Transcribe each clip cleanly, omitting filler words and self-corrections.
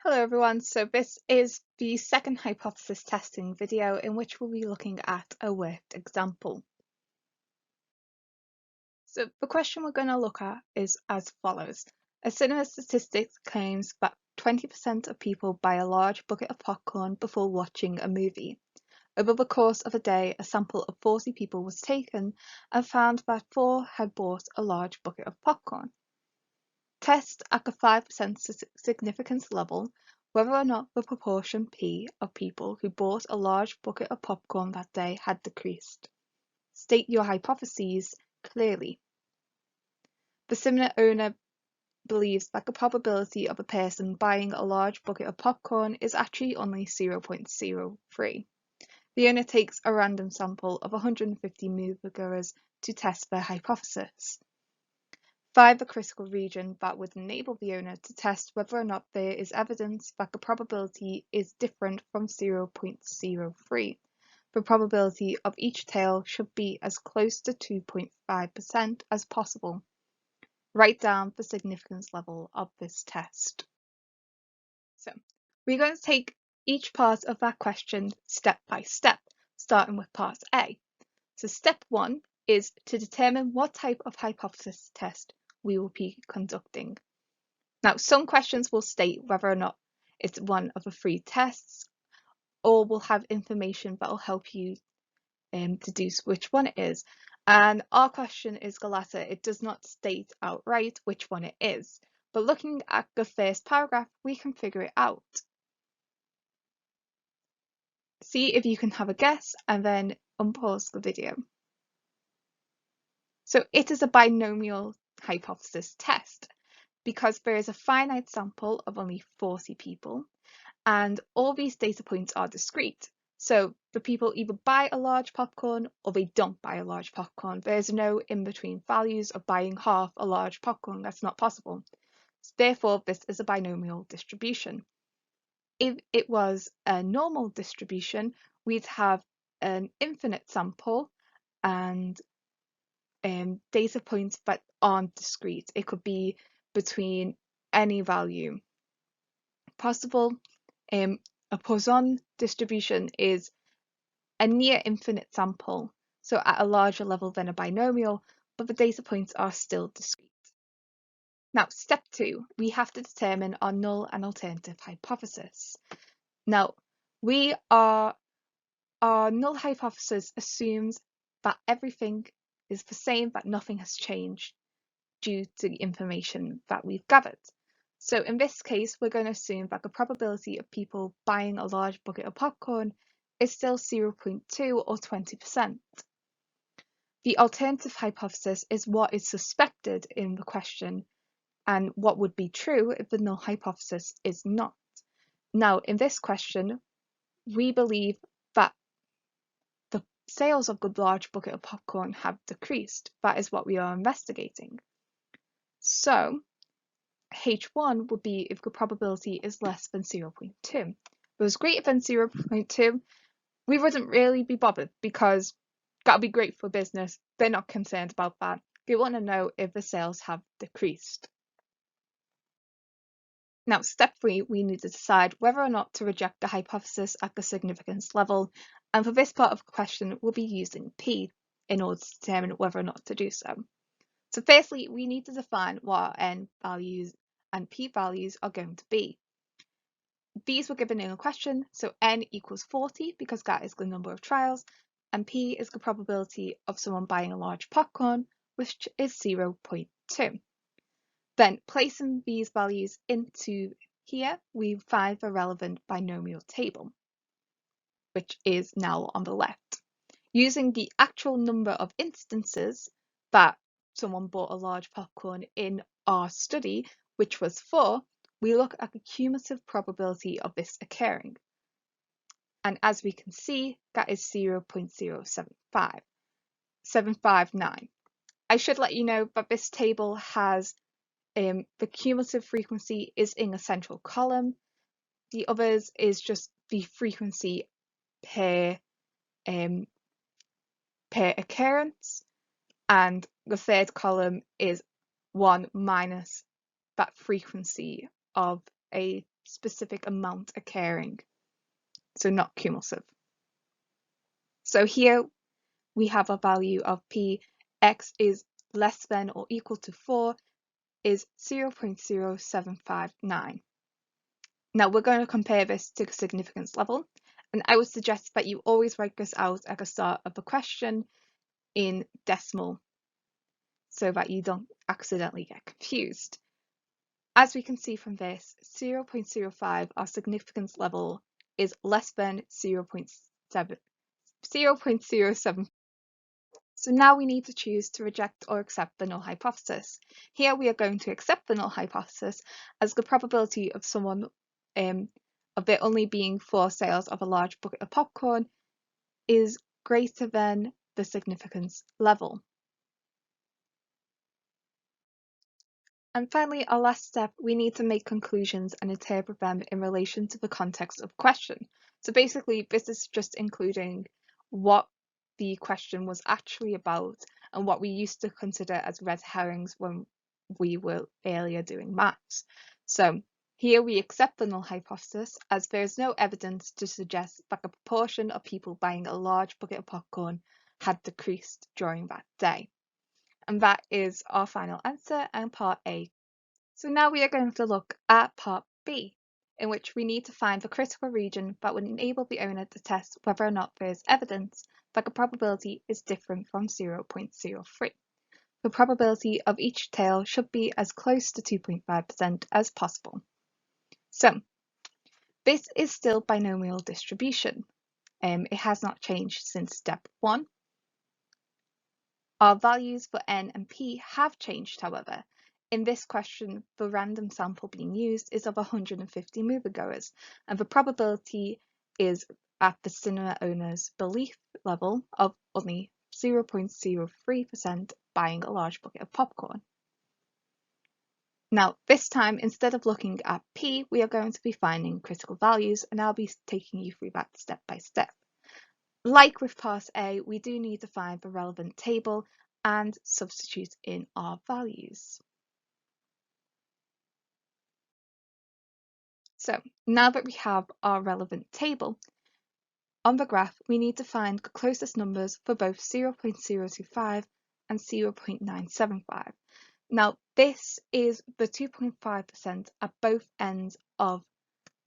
Hello everyone, so this is the second hypothesis testing video in which we'll be looking at a worked example. So the question we're going to look at is as follows. A cinema statistics claims that 20% of people buy a large bucket of popcorn before watching a movie. Over the course of a day, a sample of 40 people was taken and found that 4 had bought a large bucket of popcorn. Test at the 5% significance level whether or not the proportion P of people who bought a large bucket of popcorn that day had decreased. State your hypotheses clearly. The cinema owner believes that the probability of a person buying a large bucket of popcorn is actually only 0.03. The owner takes a random sample of 150 moviegoers to test their hypothesis. Find the critical region that would enable the owner to test whether or not there is evidence that the probability is different from 0.03. The probability of each tail should be as close to 2.5% as possible. Write down the significance level of this test. So we're going to take each part of that question step by step, starting with part A. So step 1 is to determine what type of hypothesis test we will be conducting. Now, some questions will state whether or not it's one of the 3 tests, or will have information that will help you deduce which one it is. And our question is the latter. It does not state outright which one it is, but looking at the first paragraph, we can figure it out. See if you can have a guess and then unpause the video. So it is a binomial hypothesis test because there is a finite sample of only 40 people and all these data points are discrete. So the people either buy a large popcorn or they don't buy a large popcorn. There's no in-between values of buying half a large popcorn. That's not possible. Therefore, this is a binomial distribution. If it was a normal distribution, we'd have an infinite sample and data points that aren't discrete. It could be between any value possible. A Poisson distribution is a near infinite sample, so at a larger level than a binomial, but the data points are still discrete. Now, step 2, we have to determine our null and alternative hypothesis. Now, our null hypothesis assumes that everything is the same, that nothing has changed due to the information that we've gathered. So in this case, we're going to assume that the probability of people buying a large bucket of popcorn is still 0.2 or 20%. The alternative hypothesis is what is suspected in the question and what would be true if the null hypothesis is not. Now, in this question, we believe that the sales of the large bucket of popcorn have decreased. That is what we are investigating. So H1 would be if the probability is less than 0.2. If it was greater than 0.2, we wouldn't really be bothered because that'll be great for business. They're not concerned about that. They want to know if the sales have decreased. Now, step 3, we need to decide whether or not to reject the hypothesis at the significance level. And for this part of the question, we'll be using P in order to determine whether or not to do so. So firstly, we need to define what our N values and P values are going to be. These were given in a question, so N equals 40 because that is the number of trials, and P is the probability of someone buying a large popcorn, which is 0.2. Then placing these values into here, we find the relevant binomial table, which is now on the left. Using the actual number of instances that someone bought a large popcorn in our study, which was 4, we look at the cumulative probability of this occurring. And as we can see, that is 0.0759. I should let you know that this table has the cumulative frequency is in a central column. The others is just the frequency per occurrence. And the third column is 1 minus that frequency of a specific amount occurring, so not cumulative. So here we have a value of p, x is less than or equal to 4 is 0.0759. Now we're going to compare this to the significance level, and I would suggest that you always write this out at the start of the question in decimal so that you don't accidentally get confused. As we can see from this, 0.05, our significance level, is less than 0.07. So now we need to choose to reject or accept the null hypothesis. Here we are going to accept the null hypothesis as the probability of someone of there only being 4 sales of a large bucket of popcorn is greater than the significance level. And finally, our last step, we need to make conclusions and interpret them in relation to the context of the question. So basically, this is just including what the question was actually about and what we used to consider as red herrings when we were earlier doing maths. So here we accept the null hypothesis as there is no evidence to suggest that the proportion of people buying a large bucket of popcorn had decreased during that day. And that is our final answer and part A. So now we are going to look at part B, in which we need to find the critical region that would enable the owner to test whether or not there is evidence that the probability is different from 0.03. The probability of each tail should be as close to 2.5% as possible. So this is still binomial distribution. It has not changed since step 1. Our values for n and p have changed, however. In this question, the random sample being used is of 150 moviegoers, and the probability is at the cinema owner's belief level of only 0.03% buying a large bucket of popcorn. Now, this time, instead of looking at p, we are going to be finding critical values, and I'll be taking you through that step by step. Like with part A, we do need to find the relevant table and substitute in our values. So now that we have our relevant table, on the graph we need to find the closest numbers for both 0.025 and 0.975. Now this is the 2.5% at both ends of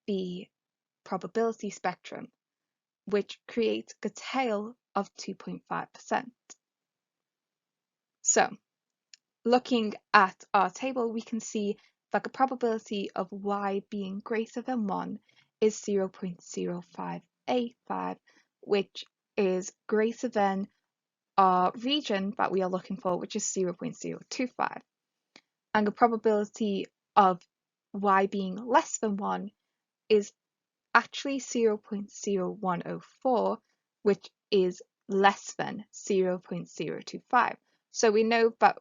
the probability spectrum, which creates a tail of 2.5%. So looking at our table, we can see that the probability of y being greater than 1 is 0.0585, which is greater than our region that we are looking for, which is 0.025. And the probability of y being less than 1 is actually 0.0104, which is less than 0.025. So we know that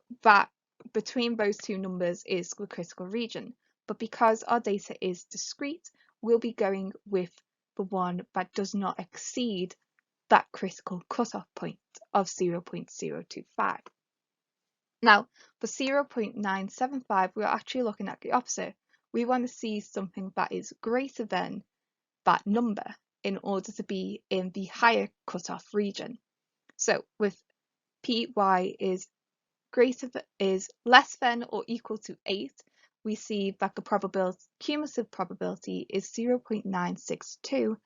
between those two numbers is the critical region, but because our data is discrete, we'll be going with the one that does not exceed that critical cutoff point of 0.025. Now, for 0.975, we're actually looking at the opposite. We want to see something that is greater than that number in order to be in the higher cutoff region. So with py is less than or equal to 8, we see that the cumulative probability is 0.962,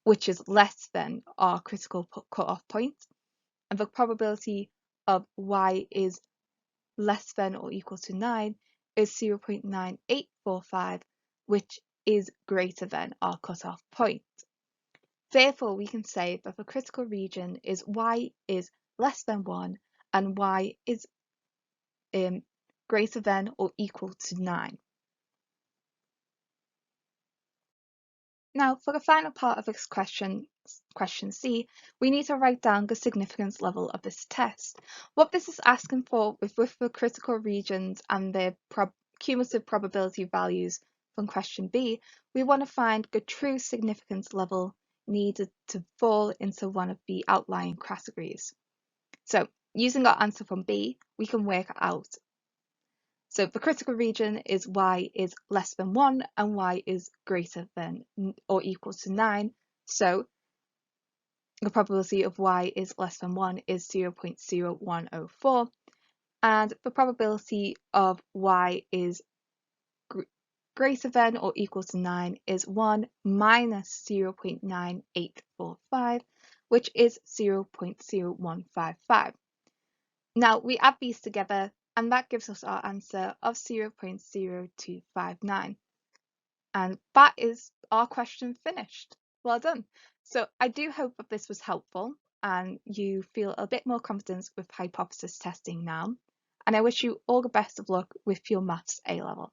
which is less than our critical cutoff point, and the probability of y is less than or equal to 9 is 0.9845, which is greater than our cutoff point. Therefore, we can say that the critical region is y is less than 1 and y is greater than or equal to 9. Now, for the final part of this question C, we need to write down the significance level of this test. What this is asking for with the critical regions and the cumulative probability values from question B, we want to find the true significance level needed to fall into one of the outlying categories. So using our answer from B, we can work out So the critical region is y is less than 1 and y is greater than or equal to 9. So the probability of y is less than 1 is 0.0104, and the probability of y is greater than or equal to 9 is 1 minus 0.9845, which is 0.0155. Now we add these together and that gives us our answer of 0.0259. And that is our question finished. Well done. So I do hope that this was helpful and you feel a bit more confidence with hypothesis testing now. And I wish you all the best of luck with your maths A-level.